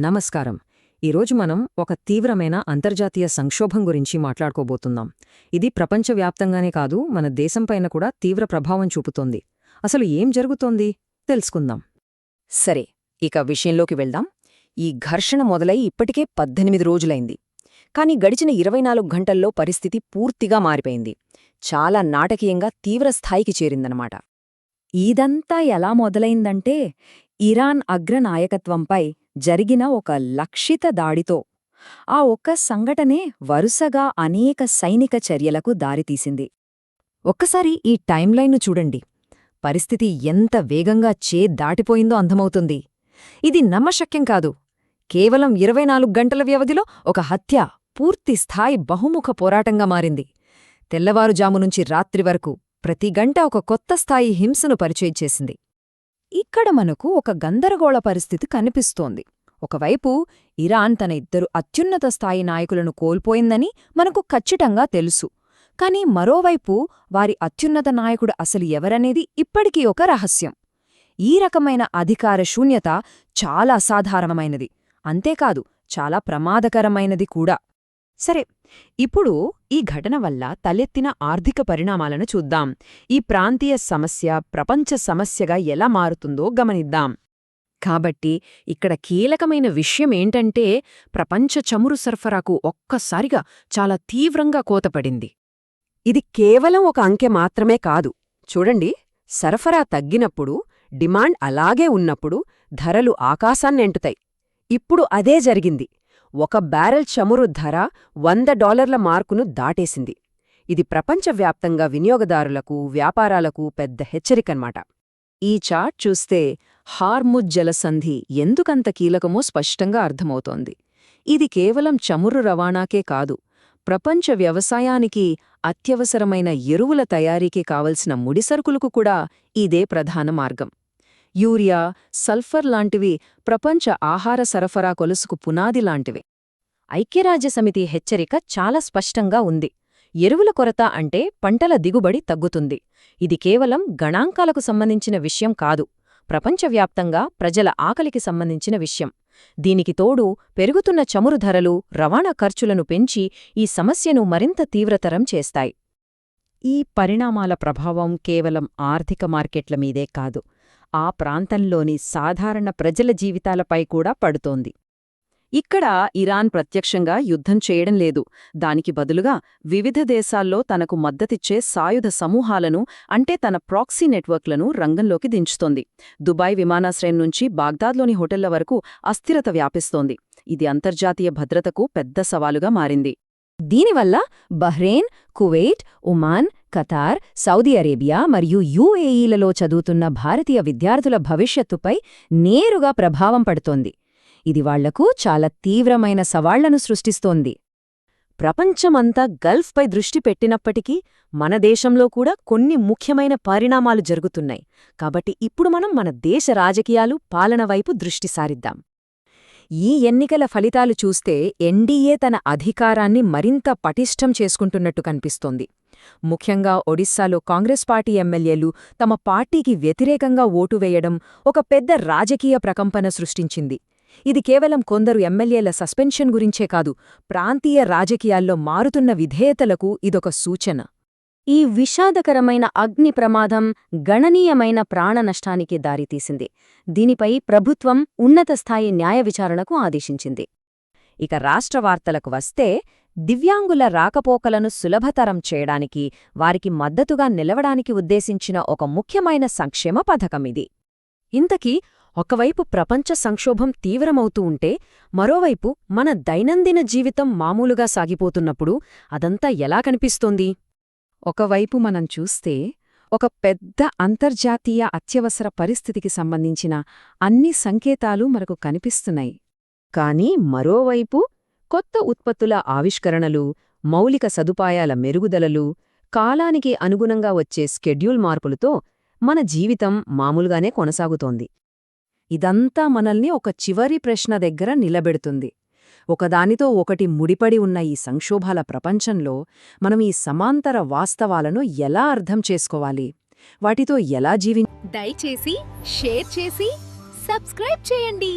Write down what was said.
నమస్కారం. ఈరోజు మనం ఒక తీవ్రమైన అంతర్జాతీయ సంక్షోభం గురించి మాట్లాడుకోబోతున్నాం. ఇది ప్రపంచవ్యాప్తంగానే కాదు, మన దేశంపైన కూడా తీవ్ర ప్రభావం చూపుతోంది. అసలు ఏం జరుగుతోంది తెలుసుకుందాం. సరే, ఇక విషయంలోకి వెళ్దాం. ఈ ఘర్షణ మొదలై ఇప్పటికే 18 రోజులైంది. కాని గడిచిన 24 గంటల్లో పరిస్థితి పూర్తిగా మారిపోయింది. చాలా నాటకీయంగా తీవ్రస్థాయికి చేరిందనమాట. ఇదంతా ఎలా మొదలైందంటే, ఇరాన్ అగ్రనాయకత్వంపై జరిగిన ఒక లక్షిత దాడితో. ఆ ఒక్క సంఘటనే వరుసగా అనేక సైనిక చర్యలకు దారితీసింది. ఒక్కసారి ఈ టైంలైన్ను చూడండి. పరిస్థితి ఎంత వేగంగా దాటిపోయిందో అర్థమవుతుంది. ఇది నమ్మశక్యం కాదు. కేవలం 24 గంటల వ్యవధిలో ఒక హత్య పూర్తిస్థాయి బహుముఖ పోరాటంగా మారింది. తెల్లవారుజామునుంచి రాత్రి వరకు ప్రతి గంట ఒక కొత్త స్థాయి హింసను పరిచయం చేసింది. ఇక్కడ మనకు ఒక గందరగోళ పరిస్థితి కనిపిస్తోంది. ఒకవైపు ఇరాన్ తన 2 అత్యున్నత స్థాయి నాయకులను కోల్పోయిందని మనకు ఖచ్చితంగా తెలుసు. కాని మరోవైపు వారి అత్యున్నత నాయకుడు అసలు ఎవరనేది ఇప్పటికీ ఒక రహస్యం. ఈ రకమైన అధికార శూన్యత చాలా అసాధారణమైనది. అంతేకాదు, చాలా ప్రమాదకరమైనది కూడా. సరే, ఇప్పుడు ఈ ఘటన వల్ల తలెత్తిన ఆర్థిక పరిణామాలను చూద్దాం. ఈ ప్రాంతీయ సమస్య ప్రపంచ సమస్యగా ఎలా మారుతుందో గమనిద్దాం. కాబట్టి ఇక్కడ కీలకమైన విషయమేంటంటే, ప్రపంచ చమురు సరఫరాకు ఒక్కసారిగా చాలా తీవ్రంగా కోతపడింది. ఇది కేవలం ఒక అంకె మాత్రమే కాదు. చూడండి, సరఫరా తగ్గినప్పుడు, డిమాండ్ అలాగే ఉన్నప్పుడు ధరలు ఆకాశాన్నెంటుతాయి. ఇప్పుడు అదే జరిగింది. ఒక బ్యారెల్ చమురు ధర $100 మార్కును దాటేసింది. ఇది ప్రపంచవ్యాప్తంగా వినియోగదారులకు, వ్యాపారాలకు పెద్ద హెచ్చరికన్నమాట. ఈ చార్ట్ చూస్తే హార్ముజ్ జలసంధి ఎందుకంత కీలకమో స్పష్టంగా అర్థమవుతోంది. ఇది కేవలం చమురు రవాణాకే కాదు, ప్రపంచ వ్యవసాయానికి, అత్యవసరమైన ఎరువుల తయారీకి కావలసిన ముడిసరుకులకు కూడా ఇదే ప్రధాన మార్గం. యూరియా, సల్ఫర్ లాంటివి ప్రపంచ ఆహార సరఫరా కొలుసుకు పునాది లాంటివి. ఐక్యరాజ్యసమితి హెచ్చరిక చాలా స్పష్టంగా ఉంది. ఎరువుల కొరత అంటే పంటల దిగుబడి తగ్గుతుంది. ఇది కేవలం గణాంకాలకు సంబంధించిన విషయం కాదు, ప్రపంచవ్యాప్తంగా ప్రజల ఆకలికి సంబంధించిన విషయం. దీనికి తోడు పెరుగుతున్న చమురు ధరలు, రవాణా ఖర్చులను పెంచి ఈ సమస్యను మరింత తీవ్రతరం చేస్తాయి. ఈ పరిణామాల ప్రభావం కేవలం ఆర్థిక మార్కెట్ల మీదే కాదు, ఆ ప్రాంతంలోని సాధారణ ప్రజల జీవితాలపై కూడా పడుతోంది. ఇక్కడ ఇరాన్ ప్రత్యక్షంగా యుద్ధం చేయడం లేదు. దానికి బదులుగా వివిధ దేశాల్లో తనకు మద్దతిచ్చే సాయుధ సమూహాలను, అంటే తన ప్రాక్సీ నెట్వర్క్లను రంగంలోకి దించుతోంది. దుబాయ్ విమానాశ్రయం నుంచి బాగ్దాద్లోని హోటళ్ల వరకు అస్థిరత వ్యాపిస్తోంది. ఇది అంతర్జాతీయ భద్రతకు పెద్ద సవాలుగా మారింది. దీనివల్ల Bahrain, Kuwait, Oman, Qatar, Saudi Arabia మరియు యుఏఈలలో చదువుతున్న భారతీయ విద్యార్థుల భవిష్యత్తుపై నేరుగా ప్రభావం పడుతోంది. ఇది వాళ్లకు చాలా తీవ్రమైన సవాళ్లను సృష్టిస్తోంది. ప్రపంచమంతా గల్ఫ్పై దృష్టి పెట్టినప్పటికీ మన దేశంలో కూడా కొన్ని ముఖ్యమైన పరిణామాలు జరుగుతున్నాయి. కాబట్టి ఇప్పుడు మనం మన దేశ రాజకీయాలు, పాలన వైపు దృష్టి సారిద్దాం. ఈ ఎన్నికల ఫలితాలు చూస్తే ఎన్డీఏ తన అధికారాన్ని మరింత పటిష్టం చేసుకుంటున్నట్టు కనిపిస్తోంది. ముఖ్యంగా ఒడిశాలో కాంగ్రెస్ పార్టీ ఎమ్మెల్యేలు తమ పార్టీకి వ్యతిరేకంగా ఓటు వేయడం ఒక పెద్ద రాజకీయ ప్రకంపన సృష్టించింది. ఇది కేవలం కొందరు ఎమ్మెల్యేల సస్పెన్షన్ గురించే కాదు, ప్రాంతీయ రాజకీయాల్లో మారుతున్న విధేయతలకు ఇదొక సూచన. ఈ విషాదకరమైన అగ్ని ప్రమాదం గణనీయమైన ప్రాణనష్టానికి దారితీసింది. దీనిపై ప్రభుత్వం ఉన్నతస్థాయి న్యాయ విచారణకు ఆదేశించింది. ఇక రాష్ట్ర వార్తలకు వస్తే, దివ్యాంగుల రాకపోకలను సులభతరం చేయడానికి, వారికి మద్దతుగా నిలవడానికి ఉద్దేశించిన ఒక ముఖ్యమైన సంక్షేమ పథకమిది. ఇంతకీ ఒకవైపు ప్రపంచ సంక్షోభం తీవ్రమవుతూ ఉంటే, మరోవైపు మన దైనందిన జీవితం మామూలుగా సాగిపోతున్నప్పుడు అదంతా ఎలా కనిపిస్తోంది? ఒకవైపు మనం చూస్తే ఒక పెద్ద అంతర్జాతీయ అత్యవసర పరిస్థితికి సంబంధించిన అన్ని సంకేతాలు మనకు కనిపిస్తున్నాయి. కానీ మరోవైపు కొత్త ఉత్పత్తుల ఆవిష్కరణలు, మౌలిక సదుపాయాల మెరుగుదలలు, కాలానికి అనుగుణంగా వచ్చే స్కెడ్యూల్ మార్పులతో మన జీవితం మామూలుగానే కొనసాగుతోంది. ఇదంతా మనల్ని ఒక చివరి ప్రశ్న దగ్గర నిలబెడుతుంది. ఒకదానితో ఒకటి ముడిపడి ఉన్న ఈ సంక్షోభాల ప్రపంచంలో మనం ఈ సమాంతర వాస్తవాలను ఎలా అర్థం చేసుకోవాలి, వాటితో ఎలా దయచేసి షేర్ చేసి సబ్స్క్రైబ్ చేయండి.